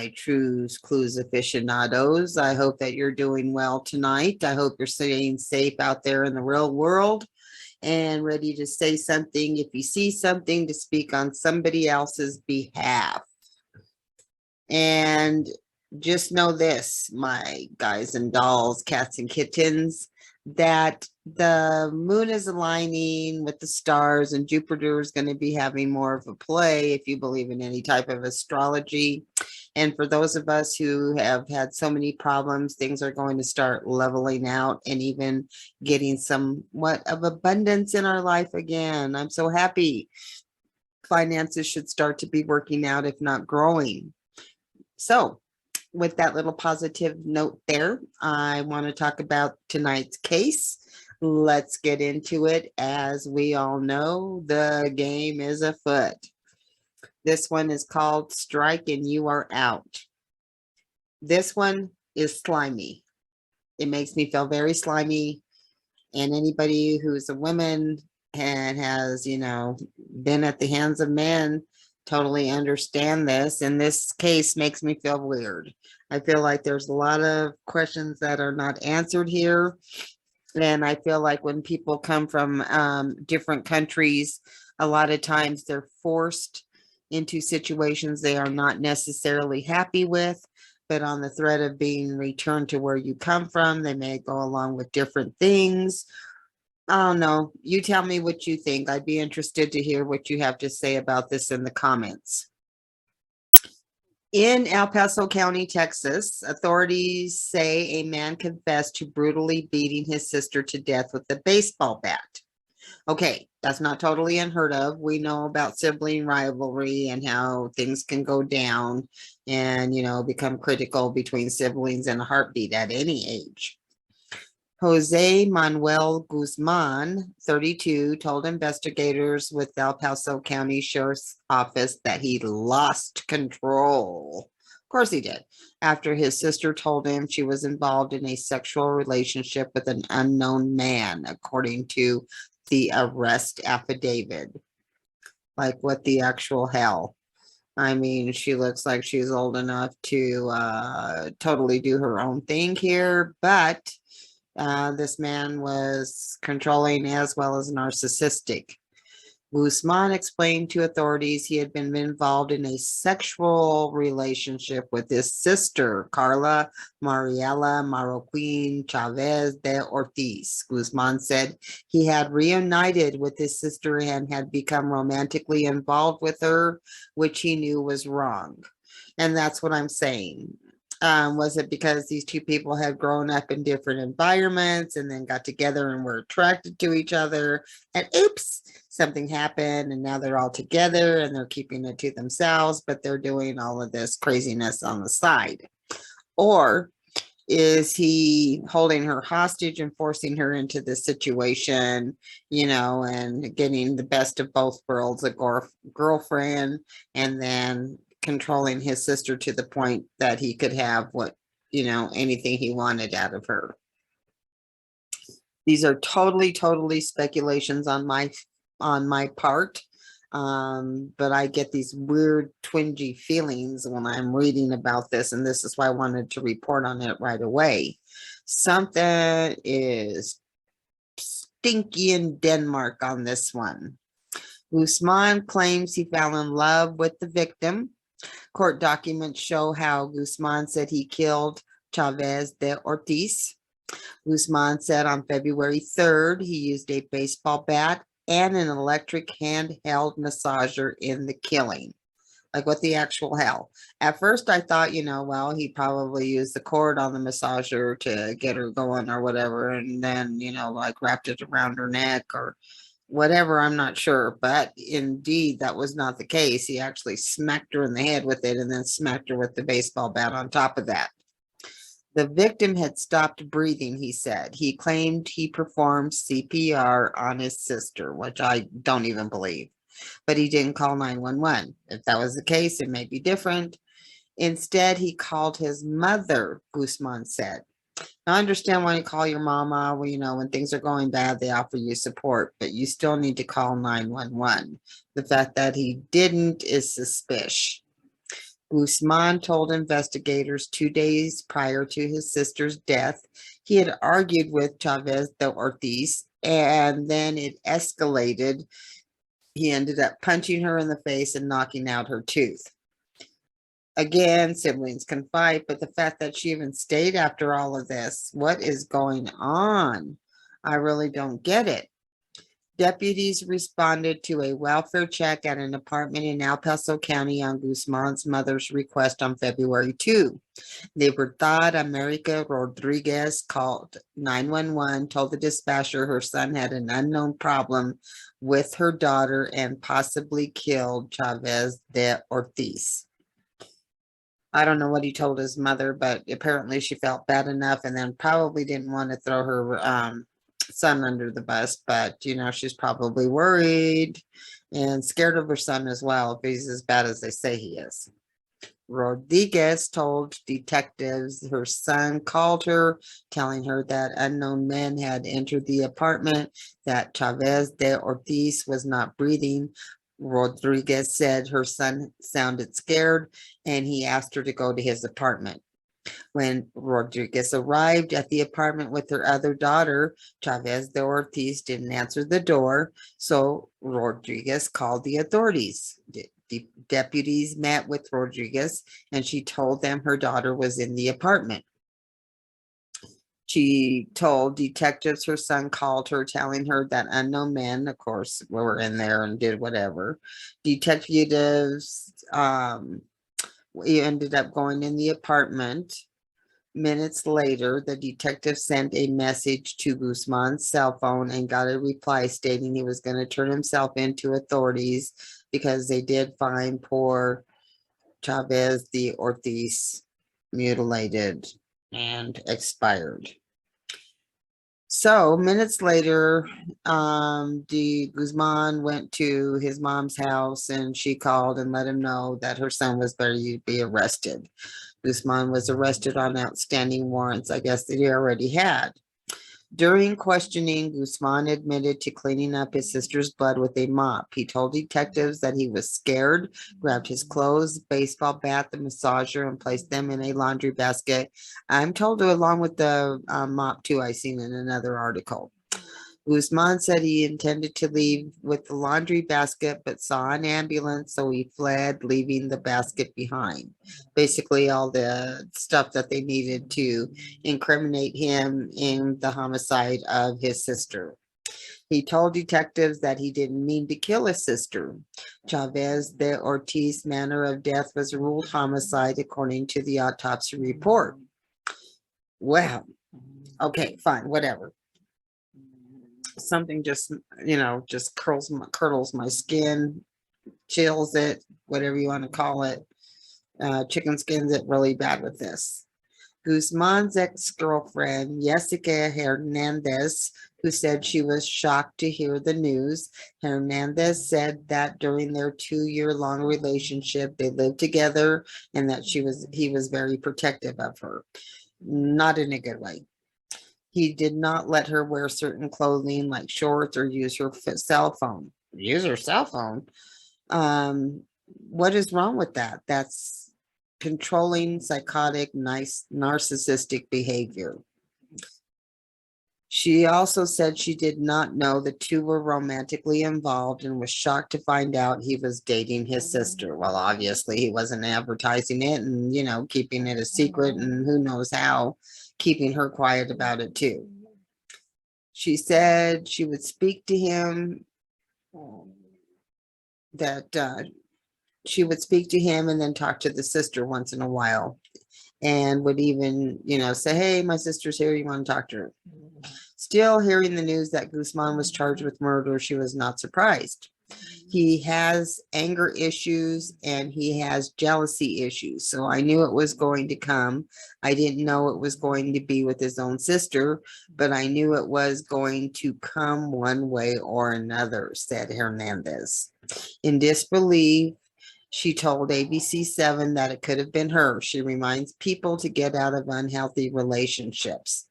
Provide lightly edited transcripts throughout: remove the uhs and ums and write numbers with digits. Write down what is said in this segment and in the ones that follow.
my true clues aficionados. I hope that you're doing well tonight. I hope you're staying safe out there in the real world and ready to say something if you see something, to speak on somebody else's behalf. And just know this, my guys and dolls, cats and kittens, that the moon is aligning with the stars and Jupiter is going to be having more of a play if you believe in any type of astrology. And for those of us who have had so many problems, things are going to start leveling out and even getting somewhat of abundance in our life again. I'm so happy. Finances should start to be working out, if not growing. So with that little positive note there, I want to talk about tonight's case. Let's get into it. As we all know, the game is afoot. This one is called Strike and You Are Out. This one is slimy. It makes me feel very slimy. And anybody who's a woman and has, been at the hands of men totally understand this. And this case makes me feel weird. I feel like there's a lot of questions that are not answered here. And I feel like when people come from different countries, a lot of times they're forced into situations they are not necessarily happy with, but on the threat of being returned to where you come from, they may go along with different things. I don't know. You tell me what you think. I'd be interested to hear what you have to say about this in the comments. In El Paso County, Texas, authorities say a man confessed to brutally beating his sister to death with a baseball bat. Okay, that's not totally unheard of. We know about sibling rivalry and how things can go down and, become critical between siblings in a heartbeat at any age. Jose Manuel Guzman, 32, told investigators with El Paso County Sheriff's Office that he lost control. Of course he did. After his sister told him she was involved in a sexual relationship with an unknown man, according to the arrest affidavit. Like, what the actual hell? I mean, she looks like she's old enough to totally do her own thing here, but this man was controlling as well as narcissistic. Guzman explained to authorities he had been involved in a sexual relationship with his sister, Carla Mariela Marroquin Chavez de Ortiz. Guzman said he had reunited with his sister and had become romantically involved with her, which he knew was wrong. And that's what I'm saying. Was it because these two people had grown up in different environments and then got together and were attracted to each other, and oops, something happened and now they're all together and they're keeping it to themselves, but they're doing all of this craziness on the side? Or is he holding her hostage and forcing her into this situation, and getting the best of both worlds, a girlfriend, and then controlling his sister to the point that he could have anything he wanted out of her? These are totally speculations on my part. But I get these weird twingy feelings when I'm reading about this, and this is why I wanted to report on it right away. Something is stinky in Denmark on this one. Guzman claims he fell in love with the victim. Court documents show how Guzman said he killed Chavez de Ortiz. Guzman said on February 3rd, he used a baseball bat and an electric handheld massager in the killing. Like, what the actual hell? At first I thought, well, he probably used the cord on the massager to get her going or whatever, and then, wrapped it around her neck or whatever, I'm not sure. But indeed, that was not the case. He actually smacked her in the head with it and then smacked her with the baseball bat on top of that. The victim had stopped breathing, he said. He claimed he performed CPR on his sister, which I don't even believe. But he didn't call 911. If that was the case, it may be different. Instead, he called his mother, Guzman said. Now, I understand why you call your mama, when things are going bad, they offer you support, but you still need to call 911. The fact that he didn't is suspicious. Guzman told investigators 2 days prior to his sister's death he had argued with Chavez de Ortiz, and then it escalated. He ended up punching her in the face and knocking out her tooth. Again, siblings can fight, but the fact that she even stayed after all of this, what is going on? I really don't get it. Deputies responded to a welfare check at an apartment in El Paso County on Guzman's mother's request on February 2. Libertad America Rodriguez called 911, told the dispatcher her son had an unknown problem with her daughter and possibly killed Chavez de Ortiz. I don't know what he told his mother, but apparently she felt bad enough and then probably didn't want to throw her son under the bus. But, she's probably worried and scared of her son as well, if he's as bad as they say he is. Rodriguez told detectives her son called her, telling her that unknown men had entered the apartment, that Chavez de Ortiz was not breathing. Rodriguez said her son sounded scared, and he asked her to go to his apartment. When Rodriguez arrived at the apartment with her other daughter, Chavez de Ortiz didn't answer the door, so Rodriguez called the authorities. The deputies met with Rodriguez, and she told them her daughter was in the apartment. She told detectives her son called her, telling her that unknown men, of course, were in there and did whatever. Detectives ended up going in the apartment. Minutes later, the detective sent a message to Guzman's cell phone and got a reply stating he was going to turn himself into authorities because they did find poor Chavez de Ortiz mutilated and expired. So minutes later, Guzman went to his mom's house and she called and let him know that her son was ready to be arrested. Guzman was arrested on outstanding warrants, I guess, that he already had. During questioning, Guzman admitted to cleaning up his sister's blood with a mop. He told detectives that he was scared, grabbed his clothes, baseball bat, the massager, and placed them in a laundry basket. I'm told along with the mop too, I seen in another article. Guzman said he intended to leave with the laundry basket, but saw an ambulance, so he fled, leaving the basket behind. Basically, all the stuff that they needed to incriminate him in the homicide of his sister. He told detectives that he didn't mean to kill his sister. Chavez de Ortiz's manner of death was ruled homicide according to the autopsy report. Well, okay, fine, whatever. Something just, just curdles my skin, chills it, whatever you want to call it. Chicken skins it really bad with this. Guzman's ex-girlfriend, Jessica Hernandez, who said she was shocked to hear the news. Hernandez said that during their 2-year-long relationship, they lived together and that he was very protective of her. Not in a good way. He did not let her wear certain clothing like shorts or use her cell phone. Use her cell phone? What is wrong with that? That's controlling, psychotic, narcissistic behavior. She also said she did not know the two were romantically involved and was shocked to find out he was dating his sister. Well, obviously he wasn't advertising it and, keeping it a secret, and who knows how, keeping her quiet about it too. She said she would speak to him, that she would speak to him and then talk to the sister once in a while, and would even, say, hey, my sister's here, you want to talk to her? Still, hearing the news that Guzman was charged with murder, she was not surprised. He has anger issues and he has jealousy issues. So I knew it was going to come. I didn't know it was going to be with his own sister, but I knew it was going to come one way or another, said Hernandez. In disbelief, she told ABC7 that it could have been her. She reminds people to get out of unhealthy relationships.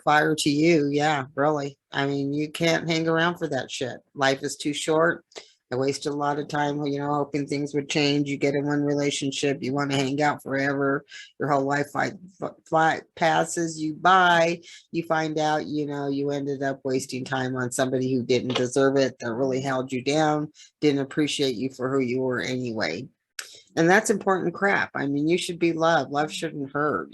Fire to you. Yeah, really. I mean, you can't hang around for that shit. Life is too short. I wasted a lot of time, hoping things would change. You get in one relationship, you want to hang out forever. Your whole life passes you by. You find out, you ended up wasting time on somebody who didn't deserve it, that really held you down, didn't appreciate you for who you were anyway. And that's important crap. I mean, you should be loved. Love shouldn't hurt.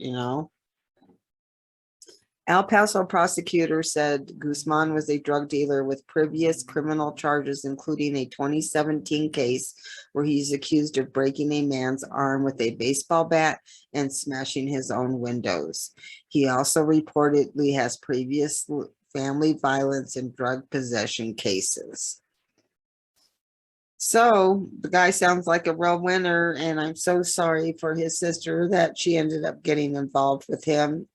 El Paso prosecutor said Guzman was a drug dealer with previous criminal charges, including a 2017 case where he's accused of breaking a man's arm with a baseball bat and smashing his own windows. He also reportedly has previous family violence and drug possession cases. So the guy sounds like a real winner, and I'm so sorry for his sister that she ended up getting involved with him.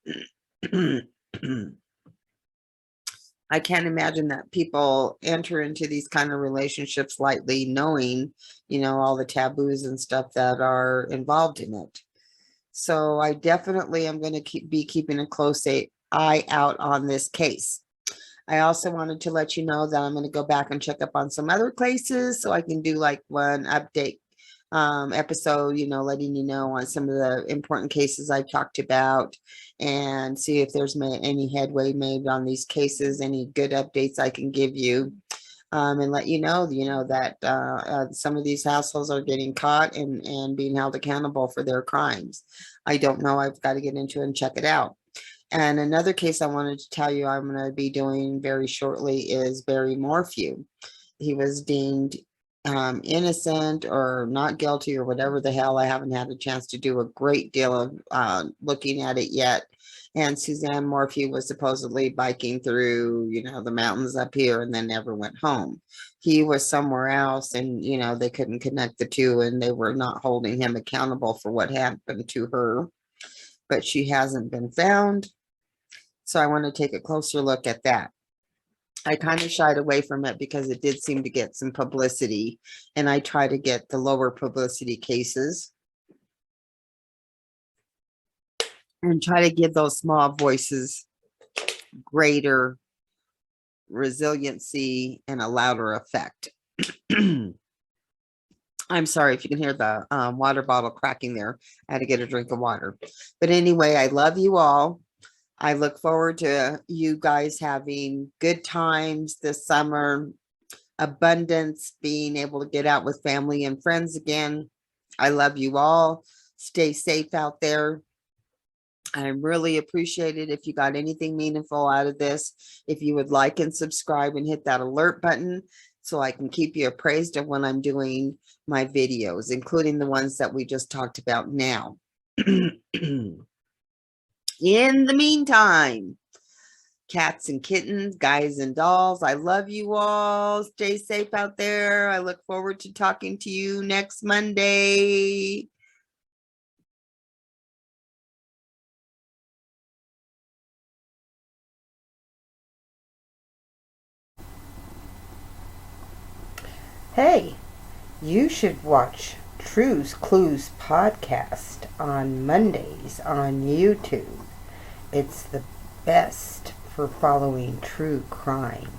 I can't imagine that people enter into these kind of relationships lightly, knowing, all the taboos and stuff that are involved in it. So I definitely am going to be keeping a close eye out on this case. I also wanted to let you know that I'm going to go back and check up on some other cases so I can do like one update episode, letting you know on some of the important cases I talked about, and see if there's any headway made on these cases, any good updates I can give you, and let you know, that some of these assholes are getting caught and being held accountable for their crimes. I don't know. I've got to get into it and check it out. And another case I wanted to tell you I'm going to be doing very shortly is Barry Morphew. He was deemed innocent or not guilty or whatever the hell. I haven't had a chance to do a great deal of looking at it yet. And Suzanne Morphew was supposedly biking through, the mountains up here and then never went home. He was somewhere else, and, they couldn't connect the two, and they were not holding him accountable for what happened to her. But she hasn't been found. So I want to take a closer look at that. I kind of shied away from it because it did seem to get some publicity, and I try to get the lower publicity cases and try to give those small voices greater resiliency and a louder effect. I'm sorry if you can hear the water bottle cracking there. I had to get a drink of water. But anyway, I love you all. I look forward to you guys having good times this summer, abundance, being able to get out with family and friends again. I love you all. Stay safe out there. I really appreciate it if you got anything meaningful out of this. If you would like and subscribe and hit that alert button so I can keep you appraised of when I'm doing my videos, including the ones that we just talked about now. In the meantime, cats and kittens, guys and dolls, I love you all. Stay safe out there. I look forward to talking to you next Monday. Hey, you should watch True's Clues podcast on Mondays on YouTube. It's the best for following true crime.